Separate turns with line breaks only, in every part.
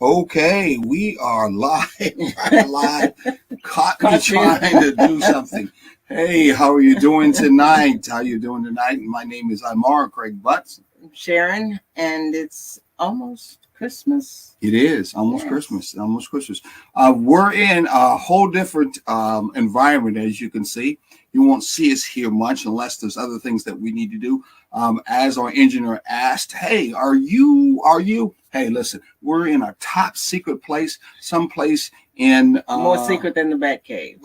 Okay, we are live. Live. Caught me trying to do something. Hey, how are you doing tonight? How you doing tonight? My name is Imara Craig Butts.
Sharon, and it's almost Christmas.
It is almost Christmas. Almost Christmas. We're in a whole different environment, as you can see. You won't see us here much unless there's other things that we need to do. As our engineer asked, "Hey, are you? Hey, listen, we're in a top secret place, someplace in
More secret than the Batcave.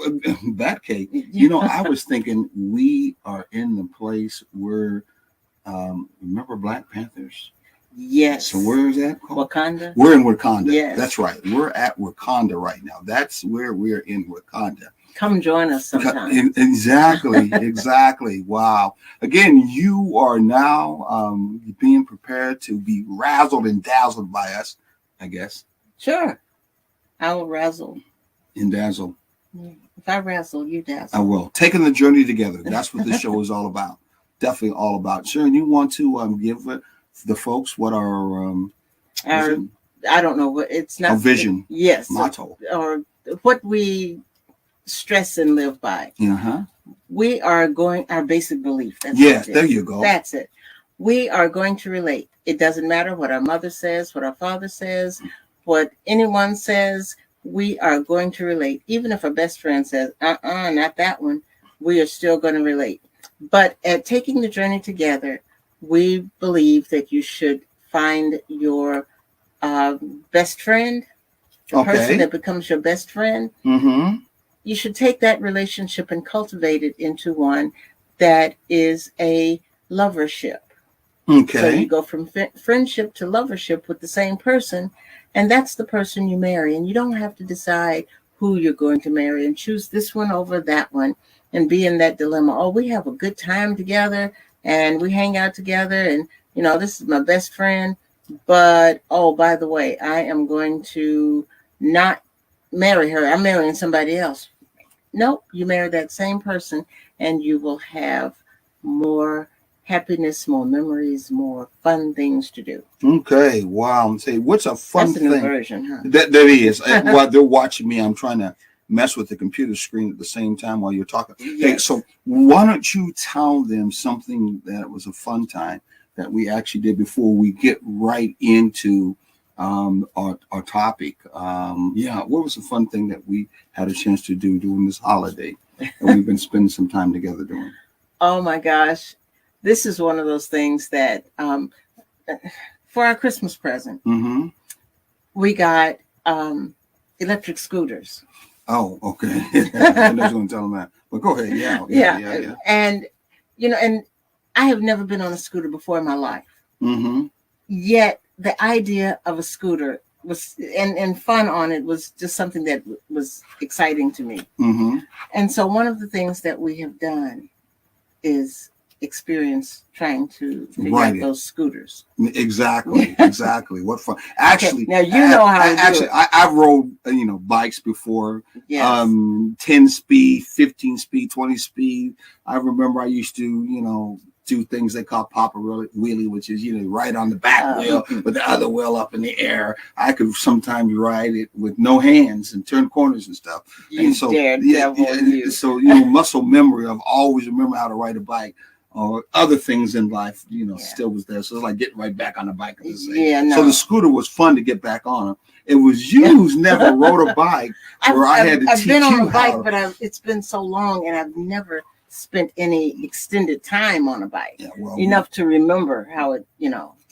Batcave. You know, I was thinking we are in the place where remember Black Panthers?
Yes.
So where is that called?
Wakanda.
We're in Wakanda.
Yes.
That's right. We're at Wakanda right now. That's where we're in Wakanda.
Come join us sometime.
Exactly. Wow. Again, you are now being prepared to be razzled and dazzled by us, I guess.
Sure. I will razzle.
And dazzle.
If I razzle, you dazzle.
I will. Taking the journey together. That's what this show is all about. Definitely all about. Sharon, you want to give the folks what our
I don't know what it's not
a vision.
Yes.
Motto.
Or what we stress and live by. We are going our basic belief. That's
yes, there you go.
That's it. We are going to relate. It doesn't matter what our mother says, what our father says, what anyone says. We are going to relate. Even if our best friend says, not that one, we are still going to relate. But at taking the journey together, we believe that you should find your best friend, the person that becomes your best friend.
Mm-hmm.
You should take that relationship and cultivate it into one that is a lovership.
Okay.
So you go from friendship to lovership with the same person, and that's the person you marry. And you don't have to decide who you're going to marry and choose this one over that one and be in that dilemma. Oh, we have a good time together and we hang out together and, this is my best friend. But, oh, by the way, I am going to not marry her. I'm marrying somebody else. Nope, you marry that same person and you will have more happiness, more memories, more fun things to do.
Okay, wow. Say, what's a fun
That's a
thing?
new version, huh?
That is. While they're watching me, I'm trying to mess with the computer screen at the same time while you're talking.
Yes.
Hey, so why don't you tell them something that was a fun time that we actually did before we get right into our topic? What was a fun thing that we had a chance to do during this holiday that we've been spending some time together doing?
Oh my gosh. This is one of those things that for our Christmas present, we got electric scooters.
Oh, okay. I was going to tell them that. But go ahead. Yeah.
And, and I have never been on a scooter before in my life.
Mm-hmm.
Yet the idea of a scooter was and fun on it was just something that was exciting to me.
Mm-hmm.
And so one of the things that we have done is experience trying to figure out those scooters.
Exactly. What fun! Actually,
now you know how to do it.
I rode bikes before.
Yes.
10 speed, 15 speed, 20 speed. I remember I used to do things they call pop a wheelie, which is right on the back wheel with the other wheel up in the air. I could sometimes ride it with no hands and turn corners and stuff.
So
muscle memory of always remember how to ride a bike. Or other things in life, still was there. So it's like getting right back on the bike. So the scooter was fun to get back on. It was you who's never rode a bike where I had to teach you.
I've been on a bike, but it's been so long, and I've never spent any extended time on a bike enough to remember how it.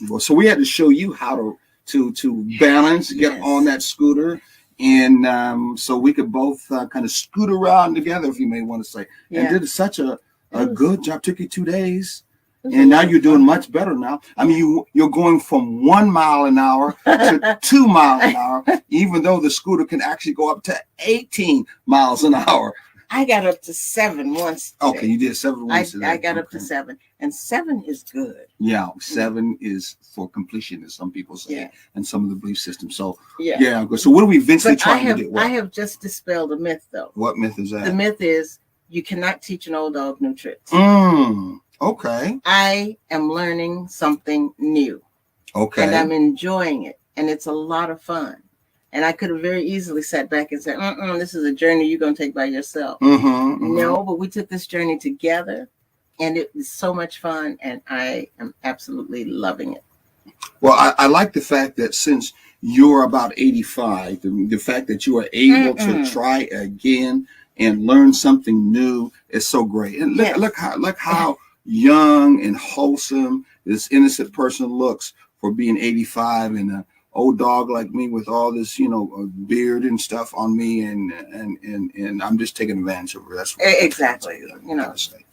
Well, so we had to show you how to balance, get on that scooter. And so we could both kind of scoot around together, if you may want to say, and did such a good job. Took you 2 days, and now you're doing much better now. I mean, you're going from 1 mile an hour to 2 miles an hour, even though the scooter can actually go up to 18 miles an hour.
I got up to 7 once today.
Okay, you did 7 once today.
I got up to 7, and 7 is good.
Yeah, 7 is for completion, as some people say, and some of the belief systems. So, good. So what are we eventually trying to do?
I have just dispelled a myth, though.
What myth is that?
The myth is you cannot teach an old dog new tricks.
Okay.
I am learning something new.
Okay.
And I'm enjoying it. And it's a lot of fun. And I could have very easily sat back and said, this is a journey you're going to take by yourself. No, but we took this journey together, and it was so much fun, and I am absolutely loving it.
Well, I like the fact that since you're about 85, the fact that you are able to try again and learn something new is so great. And look how young and wholesome this innocent person looks for being 85, and an old dog like me with all this, beard and stuff on me, and I'm just taking advantage of her. That's what
exactly.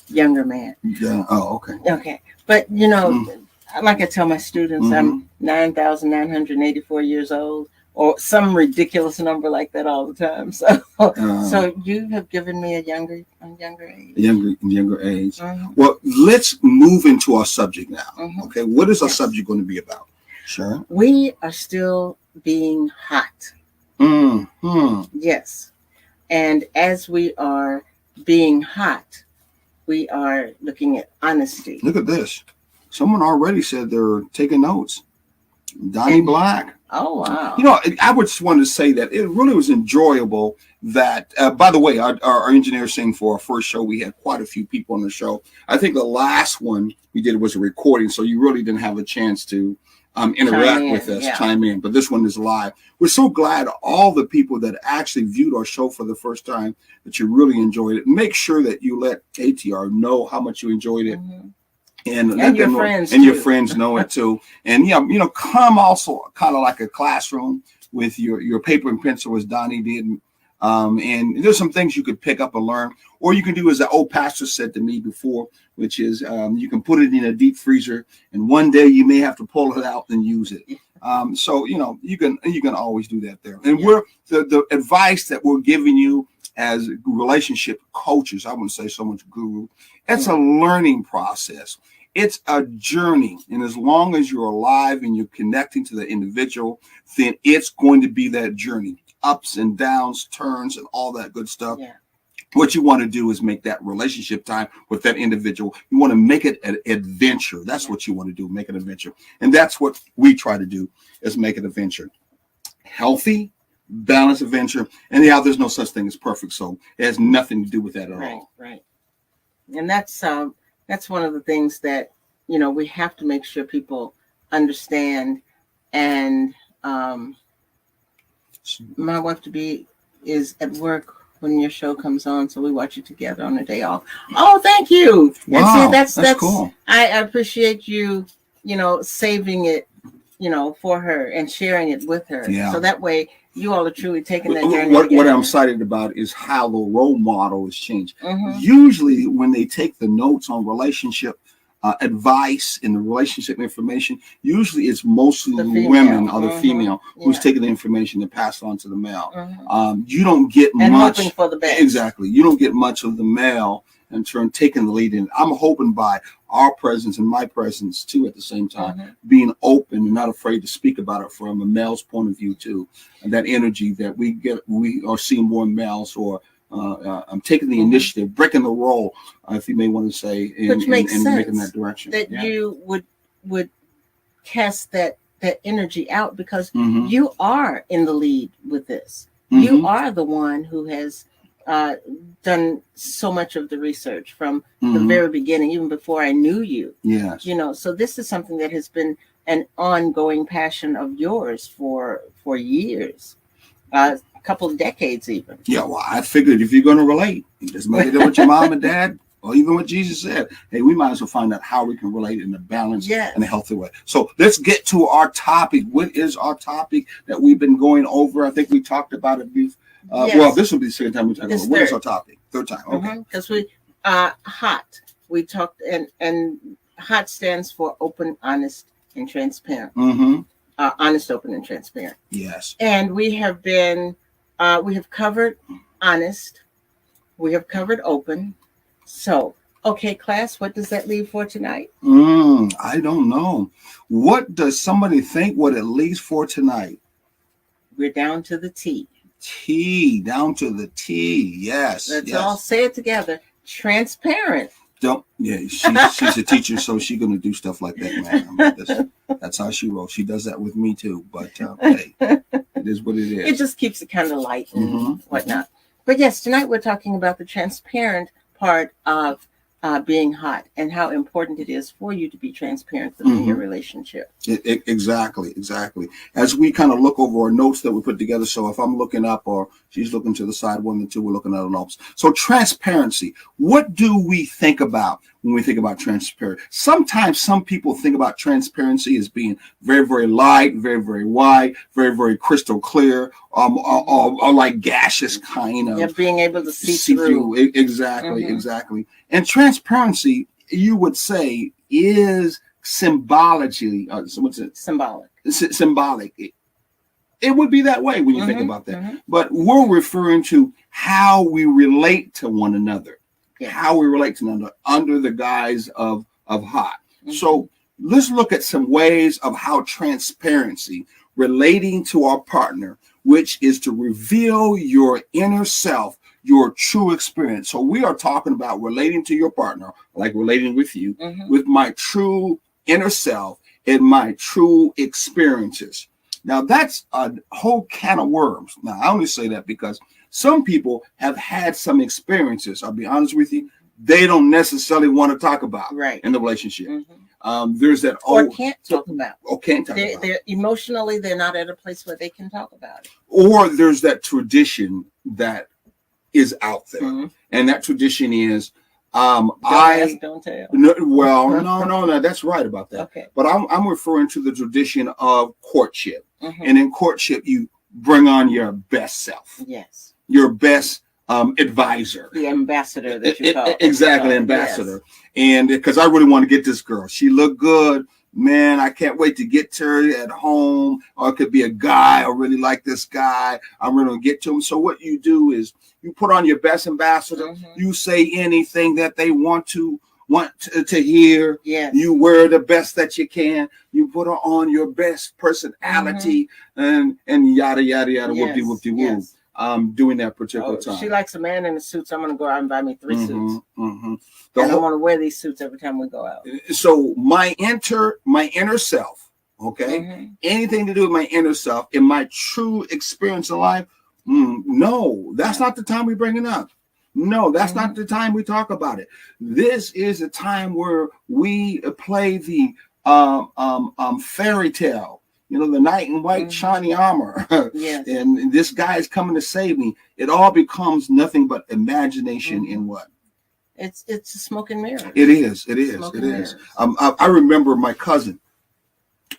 Younger man.
Yeah. Oh, okay.
Okay, but like I tell my students, I'm 9,984 years old, or some ridiculous number like that all the time. So, so you have given me a younger age.
Younger age. Well, let's move into our subject now. Okay, what is our subject going to be about? Sure.
We are still being hot. Yes, and as we are being hot, we are looking at honesty.
Look at this. Someone already said they're taking notes. Donnie Black.
Oh, wow.
I would just want to say that it really was enjoyable that, by the way, our engineer saying for our first show, we had quite a few people on the show. I think the last one we did was a recording, so you really didn't have a chance to interact with us, chime in. But this one is live. We're so glad all the people that actually viewed our show for the first time, that you really enjoyed it. Make sure that you let ATR know how much you enjoyed it. And your friends your friends know it too. And come also kind of like a classroom with your paper and pencil, as Donnie did. And there's some things you could pick up and learn, or you can do as the old pastor said to me before, which is you can put it in a deep freezer, and one day you may have to pull it out and use it. So you can always do that there. And we're the advice that we're giving you as relationship coaches, I wouldn't say so much guru. It's a learning process. It's a journey. And as long as you're alive and you're connecting to the individual, then it's going to be that journey. Ups and downs, turns, and all that good stuff. Yeah. What you want to do is make that relationship time with that individual. You want to make it an adventure. That's what you want to do, make an adventure. And that's what we try to do, is make an adventure. Healthy, balanced adventure. And there's no such thing as perfect. So it has nothing to do with that at all.
Right. And that's one of the things that, we have to make sure people understand. And my wife to be is at work when your show comes on, so we watch it together on a day off. Oh, thank you.
Wow, that's cool.
I appreciate you, saving it, for her and sharing it with her. Yeah. So that way you all are truly taking that journey.
What I'm excited about is how the role model has changed. Usually when they take the notes on relationship advice and the relationship information, usually it's mostly the women or the female who's taking the information and pass it on to the male. You don't get
and
much
hoping for the best.
Exactly. You don't get much of the male in turn taking the lead in. I'm hoping by our presence and my presence too at the same time, being open and not afraid to speak about it from a male's point of view too. And that energy that we are seeing more males, or I'm taking the initiative, breaking the role, if you may want to say,
which makes sense,
making that direction.
That you would cast that energy out, because you are in the lead with this. You are the one who has done so much of the research from the very beginning, even before I knew you.
Yes.
So this is something that has been an ongoing passion of yours for years. A couple of decades even.
Yeah, well, I figured if you're going to relate, just make it with your mom and dad, or even what Jesus said. Hey, we might as well find out how we can relate in a balanced and a healthy way. So let's get to our topic. What is our topic that we've been going over? I think we talked about it before. Well, this will be the second time we talk about it. What is our topic? Third time. Okay.
Because we HOT. We talked, and HOT stands for open, honest, and transparent. Honest, open, and transparent.
Yes.
And we have been, we have covered honest, we have covered open. So, okay, class, what does that leave for tonight?
I don't know. What does somebody think what it leaves for tonight?
We're down to the T.
T, down to the T. Yes.
Let's all say it together. Transparent.
Don't. Yeah, she's a teacher, so she's gonna do stuff like that, man. I mean, that's how she rolls. She does that with me too. But hey, it is what it is.
It just keeps it kind of light and whatnot. But yes, tonight we're talking about the transparent part of being hot and how important it is for you to be transparent within your relationship.
Exactly. As we kind of look over our notes that we put together, so if I'm looking up or she's looking to the side, one and two, we're looking at our notes. So transparency. What do we think about when we think about transparency? Sometimes some people think about transparency as being very, very light, very, very wide, very, very crystal clear, or like gaseous kind of.
Yeah, being able to see through.
Exactly. And transparency, you would say, is symbolically, what's it? Symbolic. It would be that way when you think about that. But we're referring to how we relate to one another, how we relate to one another under the guise of hot. So let's look at some ways of how transparency relating to our partner, which is to reveal your inner self, your true experience. So we are talking about relating to your partner, like relating with you, with my true inner self and my true experiences. Now that's a whole can of worms. Now I only say that because some people have had some experiences. I'll be honest with you, they don't necessarily want to talk about in the relationship. There's that
can't talk about. They're emotionally, they're not at a place where they can talk about it.
Or there's that tradition that is out there, and that tradition is
don't tell.
No, that's right about that.
Okay.
But I'm referring to the tradition of courtship, and in courtship you bring on your best self, your best advisor,
the ambassador that you call.
Exactly, ambassador. And because I really want to get this girl, she looked good. Man, I can't wait to get to her at home. Or it could be a guy. I really like this guy. I'm really going to get to him. So what you do is you put on your best ambassador. You say anything that they want to hear. You wear the best that you can. You put on your best personality and yada, yada, yada, whoop-de-whoop-de-woo. During that particular time.
She likes a man in a suit, so I'm going to go out and buy me 3 suits. And I want to wear these suits every time we go out.
So my inner self, anything to do with my inner self and my true experience in life, no, that's not the time we bring it up. No, that's not the time we talk about it. This is a time where we play the fairy tale. You know, the knight in white shiny armor. And this guy is coming to save me. It all becomes nothing but imagination in what?
It's a smoke and mirror.
It is. I remember my cousin.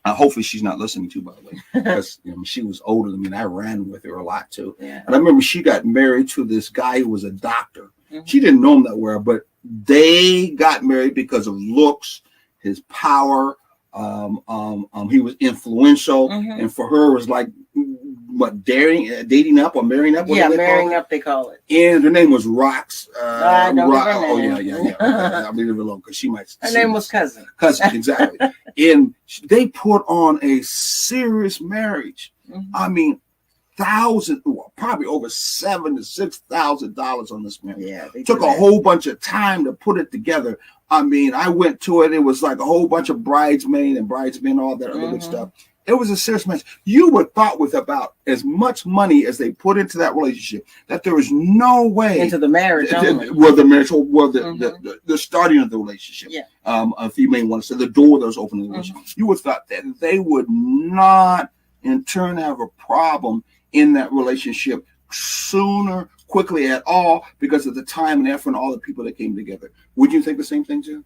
Hopefully she's not listening to, by the way, because she was older than me and I ran with her a lot too. And I remember she got married to this guy who was a doctor. She didn't know him that well, but they got married because of looks, his power. He was influential, and for her it was like dating up or marrying up.
Marrying up they call it.
And her name was Rox.
I don't
yeah. I'll leave it alone because she might.
Her name was Cousin.
Exactly. And they put on a serious marriage. I mean, probably over $7,000 to $6,000 on this marriage. Took a whole bunch of time to put it together. I mean, I went to it. It was like a whole bunch of bridesmen, all that other good stuff. It was a serious match. You would thought with about as much money as they put into that relationship that there was no way
into the marriage.
The starting of the relationship. If you may want to say the door that was open to the relationship, you would thought that they would not in turn have a problem in that relationship quickly at all because of the time and effort and all the people that came together. Would you think the same thing, Jim?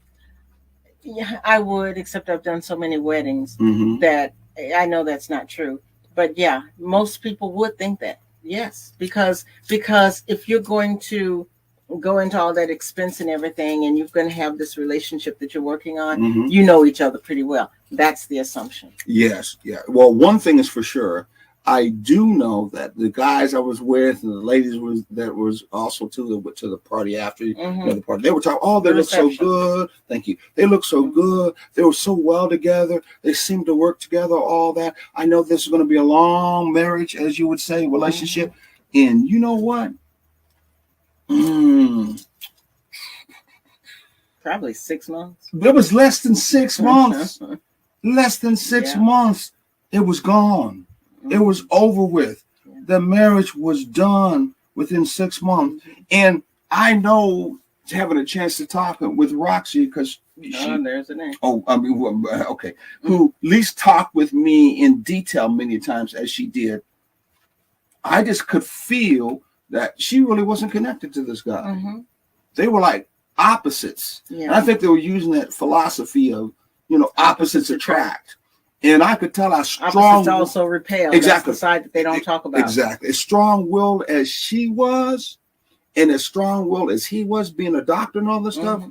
Yeah, I would, except I've done so many weddings that I know that's not true. But yeah, most people would think that. Yes, because if you're going to go into all that expense and everything and you're going to have this relationship that you're working on, you know each other pretty well. That's the assumption. Yes,
yeah. Well, one thing is for sure. I do know that the guys I was with and the ladies was also to the party after the party. They were talking, oh, they look so good. Thank you. They look so good. They were so well together. They seemed to work together, all that. I know this is going to be a long marriage, as you would say, relationship. And you know what?
Probably 6 months.
It was less than 6 months. Less than 6 months. It was gone. It was over with. Yeah. The marriage was done within 6 months. And I know, having a chance to talk with Roxy, because
there's a name.
Okay. Who at least talked with me in detail many times as she did. I just could feel that she really wasn't connected to this guy. Mm-hmm. They were like opposites. Yeah. And I think they were using that philosophy of, opposites attract. And I could tell how strong.
Opposites also repel.
Exactly.
That's the side that they don't talk about.
Exactly. As strong-willed as she was, and as strong-willed as he was, being a doctor and all this stuff,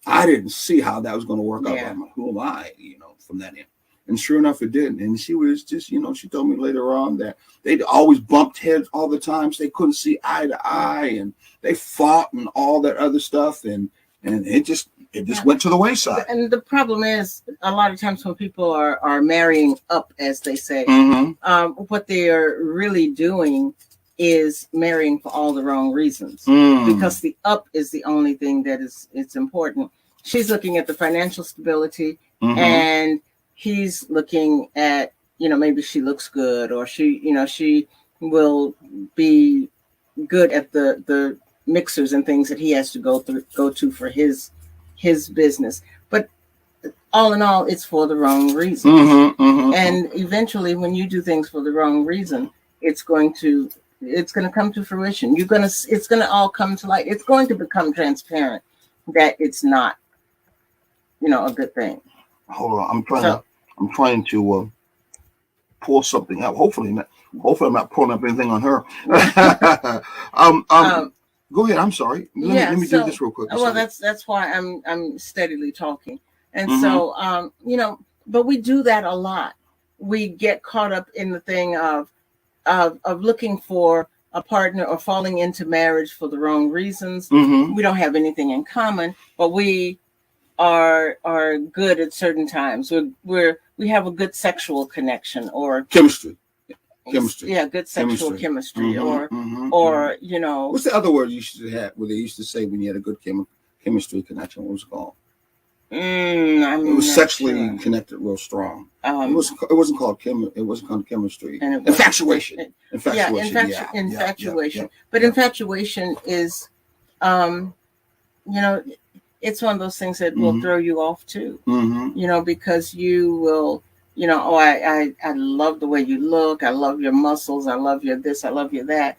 I didn't see how that was going to work out. I'm like, who am I, from that end? And sure enough, it didn't. And she was just, she told me later on that they'd always bumped heads all the time. So they couldn't see eye to eye, and they fought and all that other stuff. And it just went to the wayside.
And the problem is, a lot of times when people are marrying up, as they say, what they are really doing is marrying for all the wrong reasons, because the up is the only thing that it's important. She's looking at the financial stability, and he's looking at, maybe she looks good, or she will be good at the mixers and things that he has to go to for his business. But all in all, it's for the wrong reason. And eventually, when you do things for the wrong reason, it's going to come to fruition. It's going to all come to light. It's going to become transparent that it's not, a good thing.
Hold on, I'm trying to pull something out. Hopefully I'm not pulling up anything on her. Go ahead. I'm sorry. Let me do this real quick.
Well, that's why I'm steadily talking. And so, but we do that a lot. We get caught up in the thing of looking for a partner or falling into marriage for the wrong reasons. We don't have anything in common, but we are good at certain times. We have a good sexual connection or
chemistry.
Yeah, good sexual chemistry, or
What's the other word you used to have? Where they used to say when you had a good chemistry connection? What was it called? It was sexually connected, real strong. It wasn't called chemistry. Infatuation.
Infatuation. But infatuation is, it's one of those things that will throw you off too. Because you will. I love the way you look. I love your muscles. I love your this. I love your that.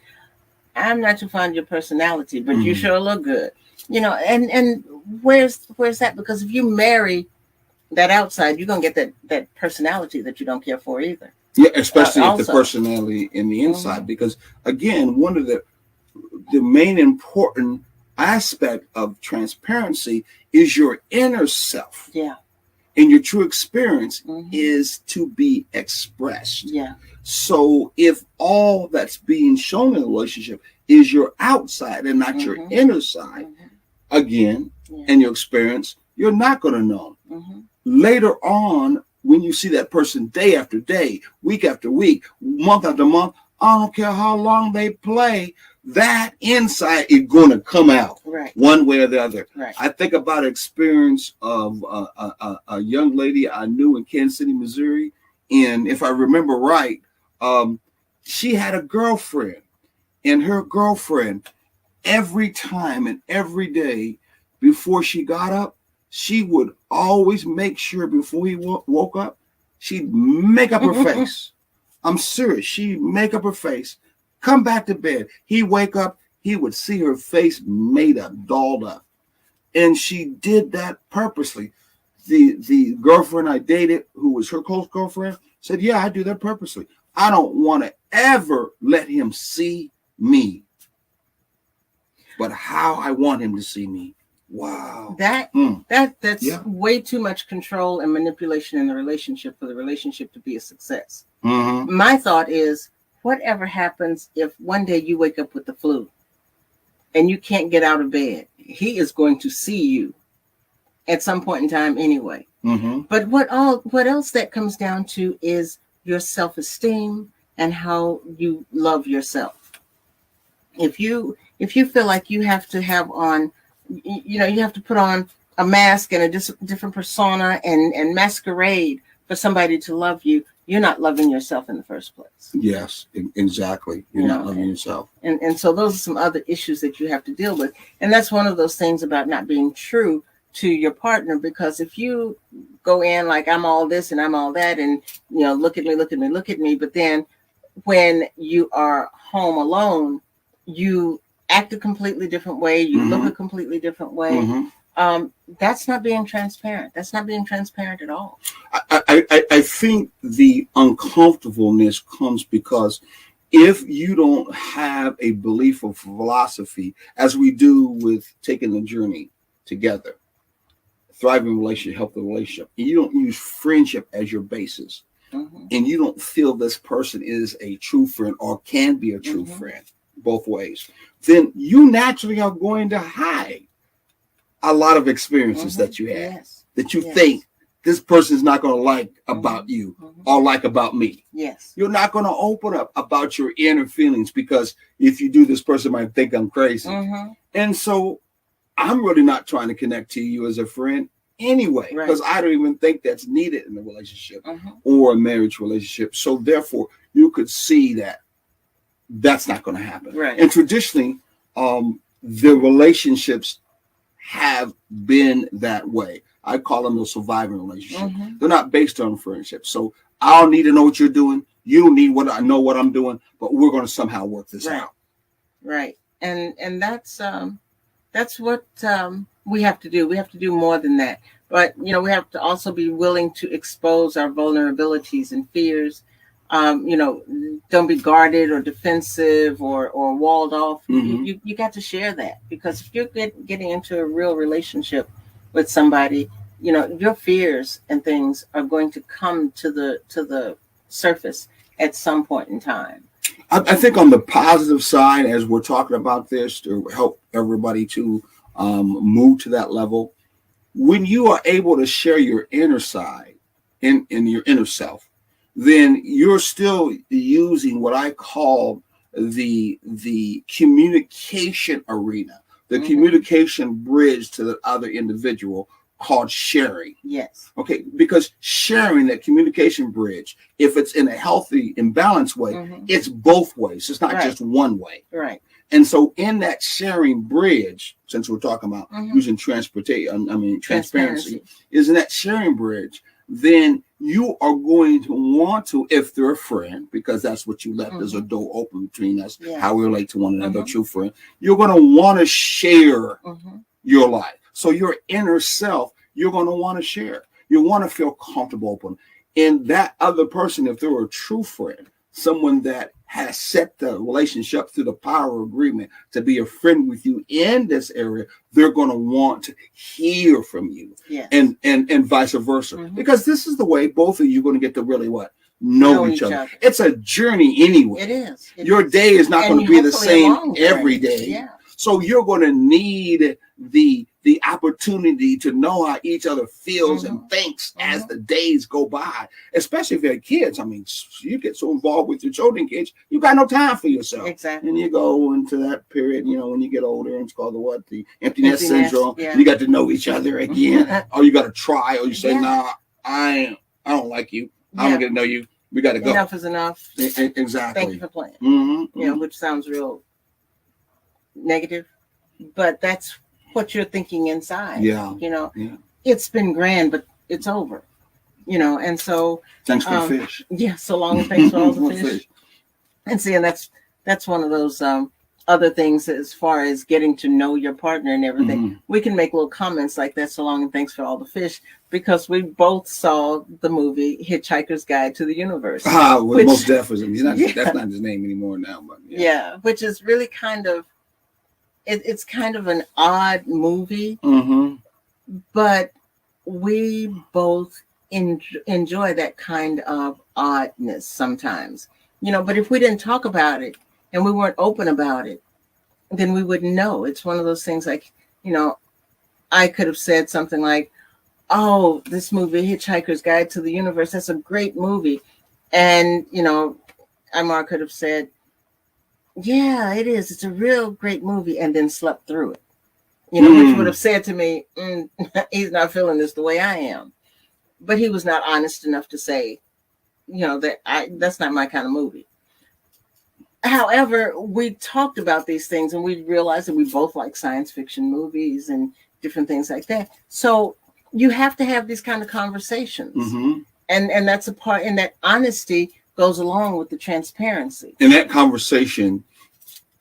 I'm not too fond of your personality, but you sure look good. And where's that? Because if you marry that outside, you're gonna get that personality that you don't care for either.
Yeah, especially if the personality in the inside. Because again, one of the main important aspect of transparency is your inner self.
Yeah.
And your true experience is to be expressed.
Yeah.
So if all that's being shown in a relationship is your outside and not your inner side, again, in your experience, you're not going to know. Later on, when you see that person day after day, week after week, month after month, I don't care how long they play, that inside is going to come out one way or the other. I think about an experience of a young lady I knew in Kansas City, Missouri. And if I remember right, she had a girlfriend, and her girlfriend, every time and every day before she got up, she would always make sure before he woke up, she'd make up her face. I'm serious. She'd make up her face, come back to bed. He'd wake up. He would see her face made up, dolled up. And she did that purposely. The girlfriend I dated, who was her close girlfriend, said, yeah, I do that purposely. I don't want to ever let him see me, but how I want him to see me. Wow.
That's way too much control and manipulation in the relationship for the relationship to be a success. My thought is, whatever happens if one day you wake up with the flu and you can't get out of bed, he is going to see you at some point in time anyway. But what else that comes down to is your self-esteem and how you love yourself. If you feel like you have to have on, you have to put on a mask and a different persona and masquerade for somebody to love you, you're not loving yourself in the first place.
Yes, exactly. You're not loving yourself.
And so those are some other issues that you have to deal with. And that's one of those things about not being true to your partner, because if you go in like I'm all this and I'm all that, and look at me, but then when you are home alone, you act a completely different way, you look a completely different way. That's not being transparent. That's not being transparent at all.
I think the uncomfortableness comes because if you don't have a belief or philosophy, as we do with taking the journey together, thriving relationship, healthy relationship, and you don't use friendship as your basis, and you don't feel this person is a true friend or can be a true friend both ways, then you naturally are going to hide a lot of experiences that you had, that you think this person is not going to like about you or like about me.
Yes.
You're not going to open up about your inner feelings, because if you do, this person might think I'm crazy. And so I'm really not trying to connect to you as a friend anyway, because I don't even think that's needed in a relationship or a marriage relationship. So therefore, you could see that that's not going to happen.
Right.
And traditionally, the relationships have been that way. I call them the surviving relationship. They're not based on friendship. So I don't need to know what you're doing. You don't need what I know what I'm doing, but we're going to somehow work this out.
Right. And that's what we have to do. We have to do more than that. But we have to also be willing to expose our vulnerabilities and fears. Don't be guarded or defensive or walled off. You got to share that, because if you're getting into a real relationship with somebody, your fears and things are going to come to the surface at some point in time.
I think on the positive side, as we're talking about this to help everybody to move to that level, when you are able to share your inner side in your inner self, then you're still using what I call the communication arena, the communication bridge to the other individual, called sharing.
Yes.
Okay, because sharing, that communication bridge, if it's in a healthy and balanced way, it's both ways. It's not just one way.
Right.
And so in that sharing bridge, since we're talking about using transparency, is in that sharing bridge, then you are going to want to, if they're a friend, because that's what you left as a door open between us, how we relate to one another, true friend, you're going to want to share your life. So your inner self, you're going to want to share. You want to feel comfortable open. And that other person, if they're a true friend, someone that has set the relationship through the power of agreement to be a friend with you in this area, they're going to want to hear from you, and vice versa, because this is the way both of you are going to get to really know each other. It's a journey anyway.
It is.
Your day is not going to be the same every day. So you're going to need the opportunity to know how each other feels and thinks as the days go by, especially if you have kids. I mean, you get so involved with your children, kids, you got no time for yourself.
Exactly.
And you go into that period, when you get older, and it's called the empty nest syndrome. You got to know each other again, or you got to try, or you say, nah, I don't like you. I don't get to know you. We got to go.
Enough is enough.
Exactly.
Thank you for playing. Which sounds real negative, but that's what you're thinking inside. It's been grand, but it's over. And so
thanks for the fish.
Yeah, so long, and thanks for all the fish. And see, and that's one of those other things as far as getting to know your partner and everything. We can make little comments like that, so long and thanks for all the fish, because we both saw the movie Hitchhiker's Guide to the Universe.
Which, most definitely. That's not his name anymore now, but
which is really kind of, it's kind of an odd movie, but we both enjoy that kind of oddness sometimes, but if we didn't talk about it and we weren't open about it, then we wouldn't know. It's one of those things like, I could have said something like, oh, this movie, Hitchhiker's Guide to the Universe, that's a great movie. And, Amar could have said, yeah, it is. It's a real great movie, and then slept through it. which would have said to me, he's not feeling this the way I am. But he was not honest enough to say, that's not my kind of movie. However, we talked about these things and we realized that we both like science fiction movies and different things like that. So you have to have these kind of conversations.
Mm-hmm.
And that's a part, and that honesty goes along with the transparency.
And that conversation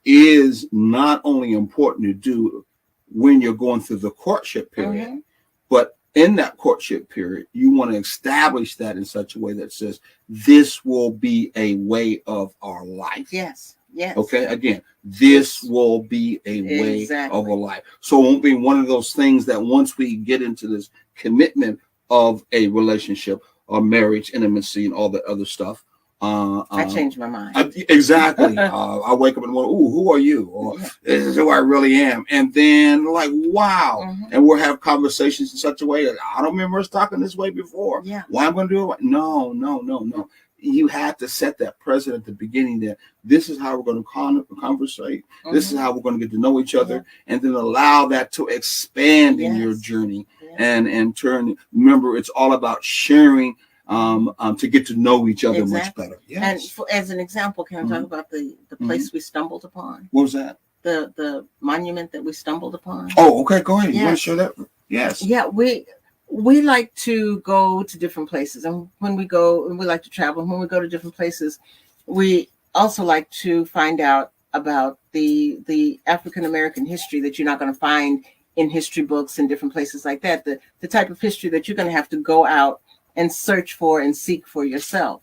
is not only important to do when you're going through the courtship period, but in that courtship period, you want to establish that in such a way that says, this will be a way of our life.
Yes. Yes.
Okay. Again, this will be a way of a life. So it won't be one of those things that once we get into this commitment of a relationship or marriage, intimacy, and all the other stuff,
I changed my mind.
Exactly. I wake up in the morning, ooh, who are you? Or this is who I really am. And then like, wow. And we'll have conversations in such a way that I don't remember us talking this way before.
Yeah.
Why am I going to do it? No. You have to set that precedent at the beginning that this is how we're going to conversate. This is how we're going to get to know each other, and then allow that to expand in your journey and turn. Remember, it's all about sharing to get to know each other much better. Yes.
And as an example, can I talk about the place we stumbled upon?
What was that?
The monument that we stumbled upon.
Oh, okay. Go ahead. You want to share that? Yes.
Yeah, we like to go to different places, and when we go, and we like to travel. And when we go to different places, we also like to find out about the African American history that you're not going to find in history books and different places like that. The type of history that you're going to have to go out and search for and seek for yourself.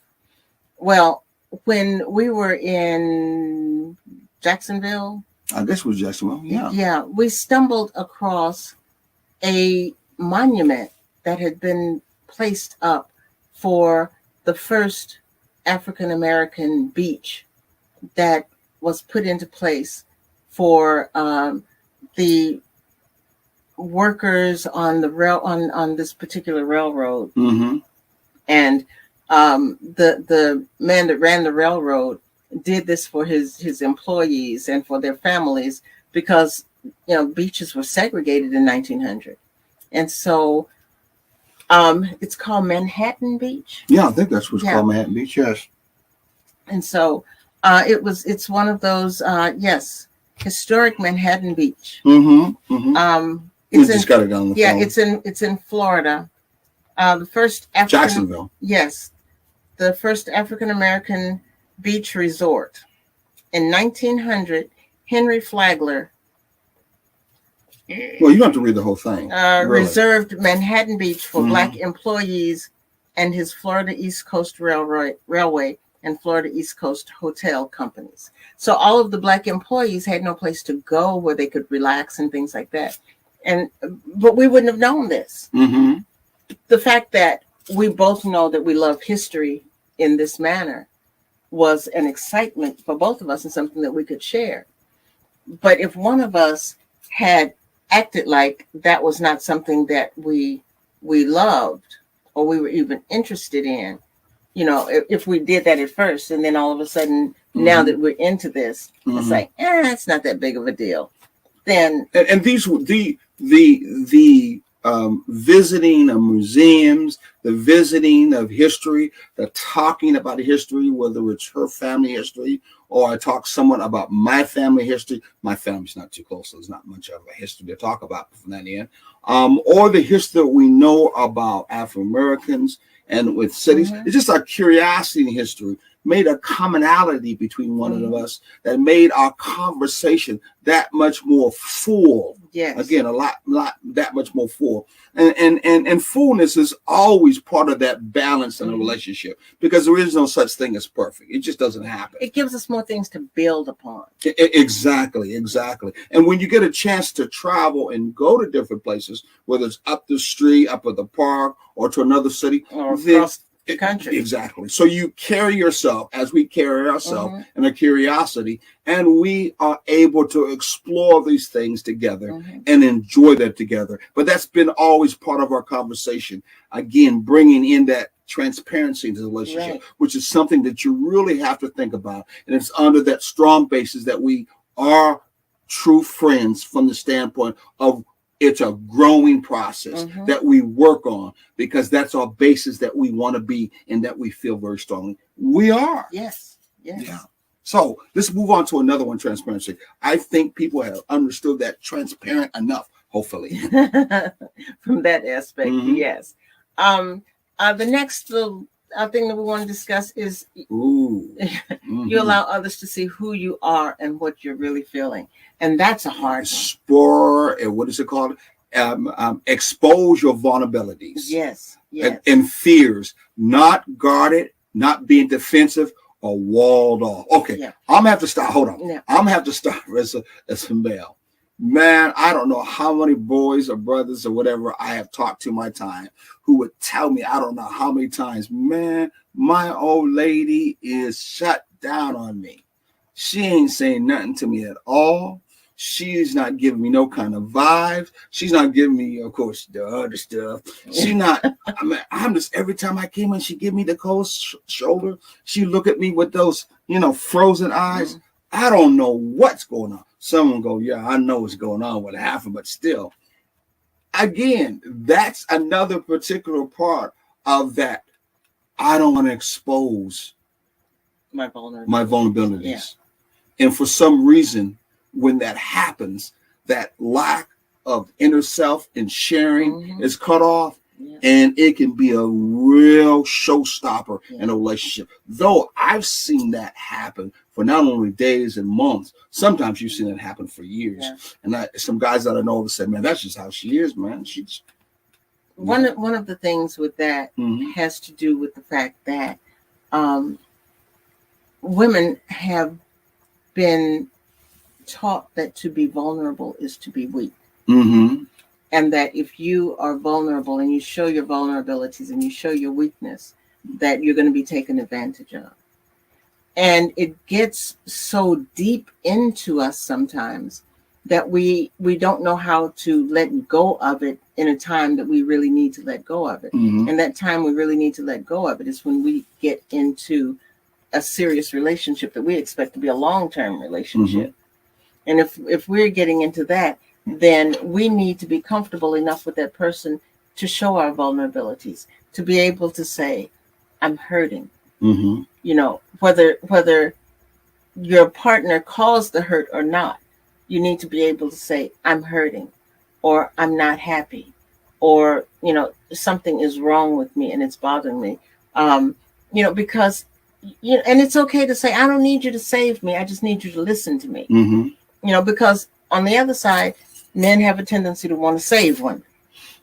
Well, when we were in Jacksonville,
I guess it was Jacksonville.
Yeah, we stumbled across a monument that had been placed up for the first African American beach that was put into place for the workers on the on this particular railroad. And the man that ran the railroad did this for his employees and for their families, because beaches were segregated in 1900. And so it's called Manhattan Beach.
Yeah, I think that's what's called Manhattan Beach. Yes.
And so it's one of those historic Manhattan Beach.
We just got it on the phone.
It's in Florida. The first
Jacksonville.
Yes, the first African American beach resort in 1900. Henry Flagler.
Well, you don't have to read the whole thing.
Reserved Manhattan Beach for Black employees and his Florida East Coast Railway and Florida East Coast hotel companies. So all of the Black employees had no place to go where they could relax and things like that. But we wouldn't have known this. The fact that we both know that we love history in this manner was an excitement for both of us and something that we could share. But if one of us had acted like that was not something that we loved or we were even interested in, if we did that at first and then all of a sudden now that we're into this, it's like, it's not that big of a deal. Then
and these were the visiting of museums, the visiting of history, the talking about history, whether it's her family history or I talk somewhat about my family history. My family's not too close, so there's not much of a history to talk about from that end. Or the history that we know about African Americans and with cities. It's just our curiosity in history made a commonality between one of us that made our conversation that much more full.
Yes.
Again, a lot that much more full. And fullness is always part of that balance in a relationship, because there is no such thing as perfect. It just doesn't happen.
It gives us more things to build upon.
Exactly. And when you get a chance to travel and go to different places, whether it's up the street, up at the park, or to another city,
or across the country.
Exactly. So you carry yourself as we carry ourselves in a curiosity, and we are able to explore these things together and enjoy that together. But that's been always part of our conversation. Again, bringing in that transparency into the relationship, which is something that you really have to think about. And it's under that strong basis that we are true friends from the standpoint of it's a growing process that we work on, because that's our basis that we want to be and that we feel very strongly we are.
Yes.
Yeah. So let's move on to another one, transparency. I think people have understood that transparent enough, hopefully.
From that aspect, yes. The next little thing that we want to discuss is you allow others to see who you are and what you're really feeling. And that's a hard
Explore, what is it called? Expose your vulnerabilities.
Yes.
And fears, not guarded, not being defensive or walled off. Okay, I'm gonna have to start. Hold on.
Yeah.
I'm gonna have to start as a male. Man, I don't know how many boys or brothers or whatever I have talked to my time who would tell me, I don't know how many times, man, my old lady is shut down on me. She ain't saying nothing to me at all. She's not giving me no kind of vibes. She's not giving me, of course, the other stuff. She's not. I mean, I'm just, every time I came in, she give me the cold shoulder. She look at me with those, frozen eyes. I don't know what's going on. Someone go, yeah, I know what's going on with half, but still, again, that's another particular part of that. I don't want to expose
my vulnerabilities.
Yeah. And for some reason, when that happens, that lack of inner self and sharing is cut off, and it can be a real showstopper in a relationship. Though I've seen that happen for not only days and months, sometimes you've seen it happen for years. Yeah. And some guys that I know have said, man, that's just how she is, man. She's
one of the things with that has to do with the fact that women have been taught that to be vulnerable is to be weak. And that if you are vulnerable and you show your vulnerabilities and you show your weakness, that you're going to be taken advantage of. And it gets so deep into us sometimes that we don't know how to let go of it in a time that we really need to let go of it. And that time we really need to let go of it is when we get into a serious relationship that we expect to be a long-term relationship. And if we're getting into that, then we need to be comfortable enough with that person to show our vulnerabilities, to be able to say, I'm hurting. Whether your partner caused the hurt or not, you need to be able to say, I'm hurting, or I'm not happy, or, something is wrong with me and it's bothering me. Because, and it's okay to say, I don't need you to save me. I just need you to listen to me. Because on the other side, men have a tendency to want to save women.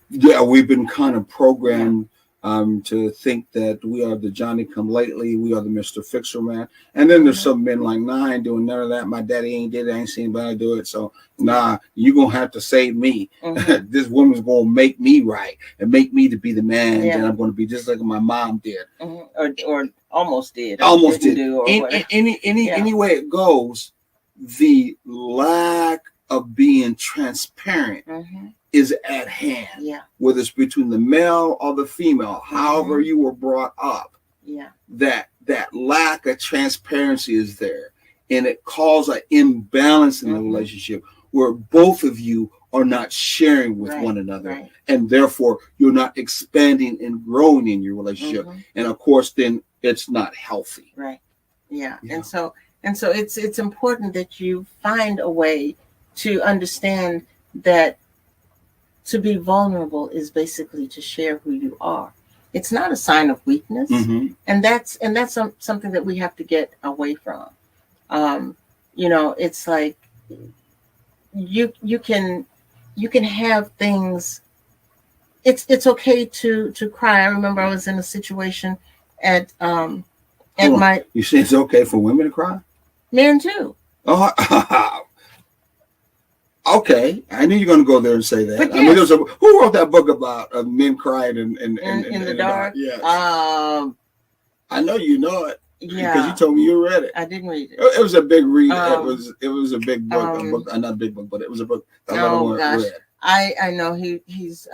Yeah, we've been kind of programmed to think that we are the Johnny come lately, we are the Mr. Fixer man. And then there's some men like, nah, I ain't doing none of that. My daddy ain't did it. I ain't seen anybody do it. So nah, you're gonna have to save me. This woman's gonna make me right and make me to be the man. And I'm gonna be just like my mom did.
Or almost did.
Almost did.
Or
any way it goes, the lack of being transparent is at hand. Whether it's between the male or the female, however you were brought up, that lack of transparency is there, and it causes an imbalance in the relationship where both of you are not sharing with one another, and therefore you're not expanding and growing in your relationship, and of course then it's not healthy. And so it's important that you find a way to understand that to be vulnerable is basically to share who you are. It's not a sign of weakness, and that's something that we have to get away from. It's like you can have things. It's okay to cry. I remember I was in a situation at my. You say it's okay for women to cry?
Men too.
Oh, okay. I knew you were going to go there and say that.
But
I mean, who wrote that book about men crying in
the dark?
Yes. I know you know it.
Yeah.
Because you told me you read it.
I didn't read it.
It was a big read. It was a big book. Not big book, but it was a book that read.
I know he's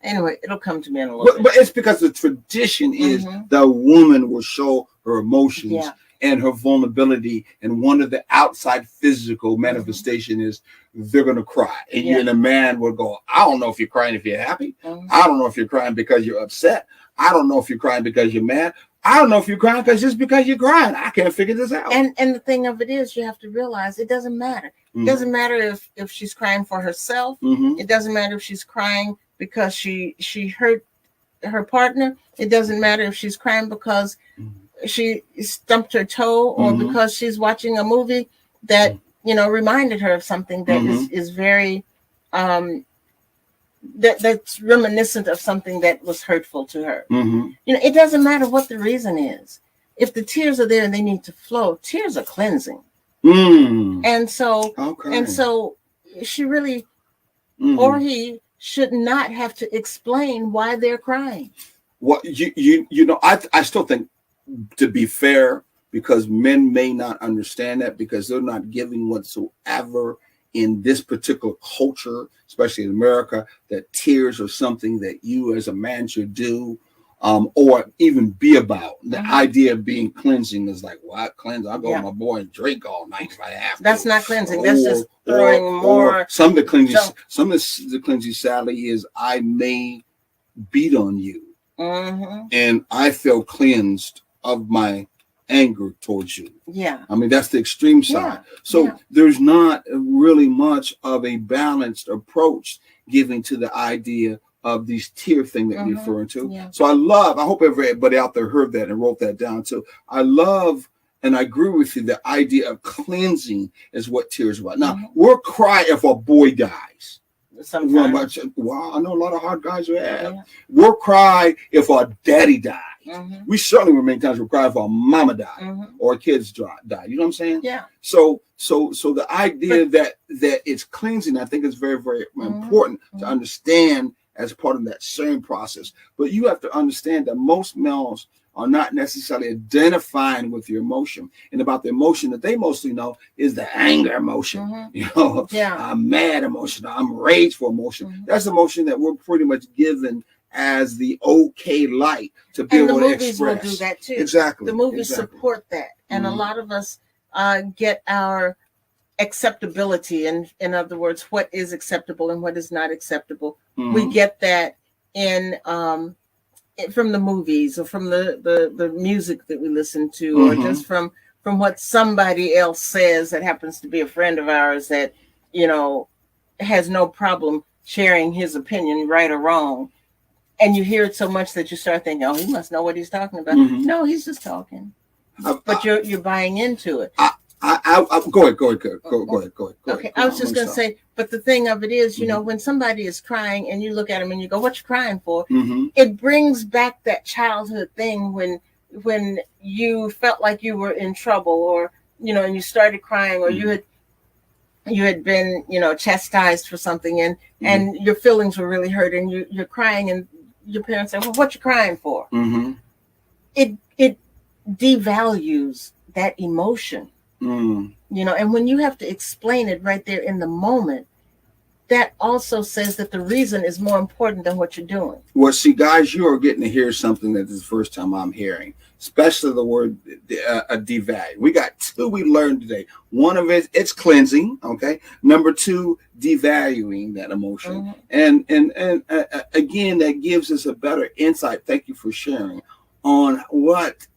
anyway, it'll come to me in a little bit.
But it's because the tradition is the woman will show her emotions and her vulnerability. And one of the outside physical manifestation is they're going to cry. And a man will go, I don't know if you're crying if you're happy. I don't know if you're crying because you're upset. I don't know if you're crying because you're mad. I don't know if you're crying just because you're crying. I can't figure this out.
And the thing of it is, you have to realize it doesn't matter. It doesn't matter if she's crying for herself. It doesn't matter if she's crying because she hurt her partner. It doesn't matter if she's crying because she stumped her toe, or because she's watching a movie that reminded her of something that is very that's reminiscent of something that was hurtful to her. It doesn't matter what the reason is. If the tears are there and they need to flow, tears are cleansing. And so she really or he should not have to explain why they're crying.
Well, I still think, to be fair, because men may not understand that because they're not giving whatsoever in this particular culture, especially in America, that tears are something that you as a man should do, or even be about. The idea of being cleansing is like, what cleanse? I'll go with my boy and drink all night if I have to.
That's not cleansing. That's just throwing more.
Some of the cleansing, sadly, is I may beat on you, and I feel cleansed of my anger towards you. I mean, that's the extreme side. So there's not really much of a balanced approach given to the idea of these tear thing that you're referring to. So I hope everybody out there heard that and wrote that down too. I love, and I agree with you, the idea of cleansing is what tears are about. Now, we'll cry if a boy dies.
Sometimes.
Wow, I know a lot of hard guys who have. We'll cry if our daddy dies. We certainly will many times we'll cry if our mama died or our kids die. You know what I'm saying? So the idea that it's cleansing, I think, is very, very important to understand as part of that same process. But you have to understand that most males are not necessarily identifying with your emotion. And about the emotion that they mostly know is the anger emotion. I'm mad emotion. I'm rageful emotion. That's emotion that we're pretty much given as the okay light to be able to express.
And the movies will do that too.
Exactly.
The movies support that. And a lot of us get our acceptability, and in other words, what is acceptable and what is not acceptable. We get that in from the movies, or from the music that we listen to, or just from what somebody else says that happens to be a friend of ours that has no problem sharing his opinion, right or wrong. And you hear it so much that you start thinking, oh, he must know what he's talking about. No, he's just talking. But you're buying into it.
Go ahead.
Okay, I was just going to say, but the thing of it is, when somebody is crying and you look at them and you go, what you crying for? It brings back that childhood thing when you felt like you were in trouble, or, and you started crying, or you had been, chastised for something, and your feelings were really hurt, and you're crying, and your parents say, well, what you crying for? It devalues that emotion. And when you have to explain it right there in the moment, that also says that the reason is more important than what you're doing.
Well, see, guys, you are getting to hear something that is the first time I'm hearing, especially the word devalue. We got two we learned today. One of it's cleansing, okay? Number two, devaluing that emotion. And again, that gives us a better insight. Thank you for sharing on what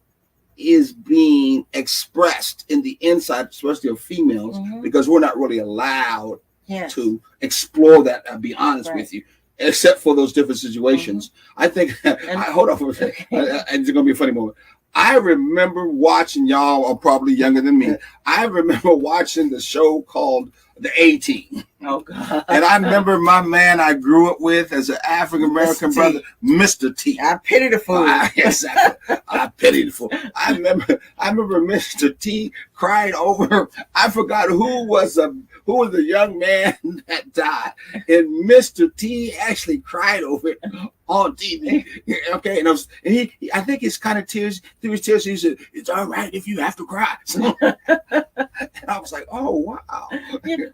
is being expressed in the inside, especially of females, because we're not really allowed to explore that. I'll be honest with you, except for those different situations. I think, hold on for a second. It's going to be a funny moment. I remember watching, y'all are probably younger than me. I remember watching the show called The A-Team.
Oh, God.
And I remember my man I grew up with as an African-American brother, Mr. T.
I pity the fool.
Exactly. I pity the fool. I remember Mr. T cried over, I forgot who was the young man that died. And Mr. T actually cried over it on TV. Okay. And I think it's kind of tears, through his tears, he said, it's all right if you have to cry. So, and I was like, oh, wow.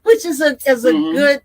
Which is a good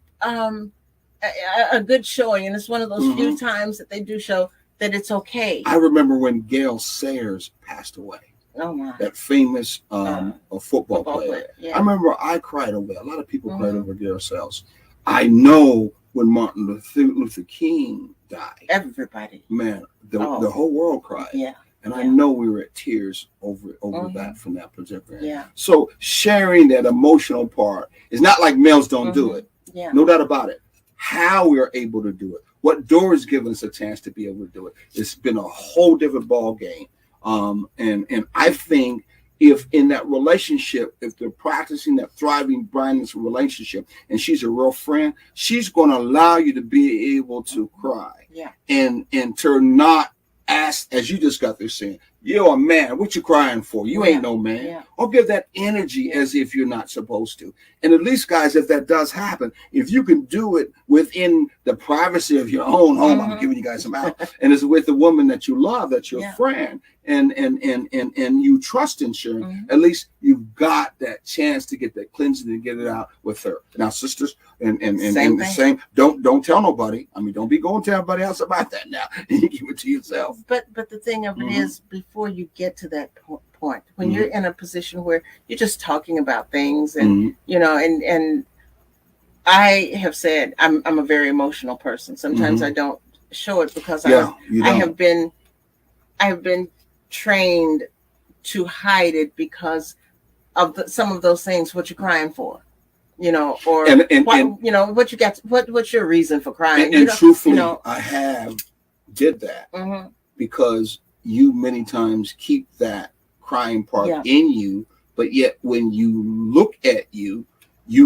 a good showing, and it's one of those few times that they do show that it's okay.
I remember when Gail Sayers passed away.
Oh my.
That famous football player.
Yeah.
I remember I cried over that. A lot of people cried over themselves. I know when Martin Luther King died.
Everybody.
Man, the whole world cried.
Yeah.
And I know we were at tears over that from that particular.
Yeah.
So sharing that emotional part is not like males don't do it.
Yeah.
No doubt about it. How we are able to do it, what doors give us a chance to be able to do it. It's been a whole different ball game. And I think if in that relationship, if they're practicing that thriving brightness relationship, and she's a real friend, she's going to allow you to be able to cry.
Yeah.
And to not ask, as you just got through saying, you're a man, what you crying for? You ain't no man.
Yeah.
Or give that energy as if you're not supposed to. And at least, guys, if that does happen, if you can do it within the privacy of your own home, I'm giving you guys some out, and it's with the woman that you love, that's your friend, and you trust in sharing, at least you've got that chance to get that cleansing and get it out with her. Now, sisters, and the same, don't tell nobody. I mean, don't be going to tell everybody else about that now. You keep it to yourself.
But the thing of it is, before you get to that point, when you're in a position where you're just talking about things, and you know, and I have said I'm a very emotional person. Sometimes I don't show it because I have been trained to hide it because of some of those things. What you're crying for, you know, or you know, what you got, what's your reason for crying?
And truthfully, you know, I did that because you many times keep that crying part in you, but yet when you look at you